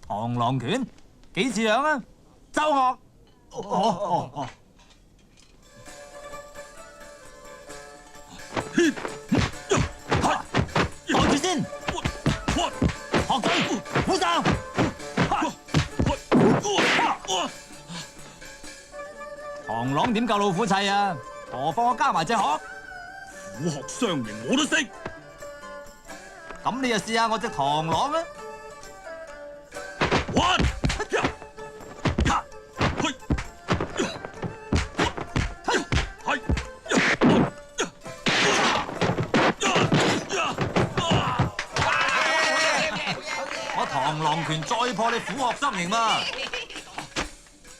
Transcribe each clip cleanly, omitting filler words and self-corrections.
螳螂拳幾似樣啊？周學。袋住先，學長，虎爪。螳螂點夠老虎砌啊？何況我加埋隻殼。虎鶴雙形我都識。咁你就試下我隻螳螂啊！我螳螂拳再破你虎鶴雙形嘛！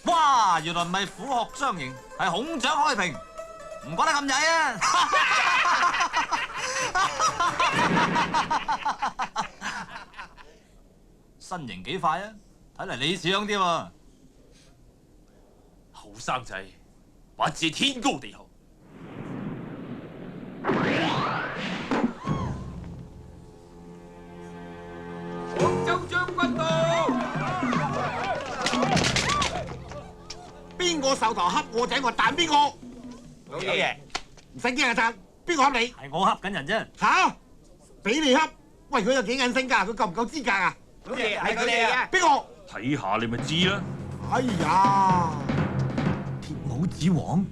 哇，原來唔係虎鶴雙形，係孔雀開屏，唔怪得咁曳啊！身形幾快啊！睇嚟你似樣啲喎。後生仔，不知天高地厚。廣州將軍到。邊個受頭恰我仔，我彈邊個。老爺，唔使驚啊，澤，邊個恰你？係我恰緊人啫。嚇！俾你恰？喂，佢有幾銀星㗎？佢夠唔夠資格啊？老爺，係佢哋啊！邊個？睇下你咪知啦。哎呀！鐵帽子王。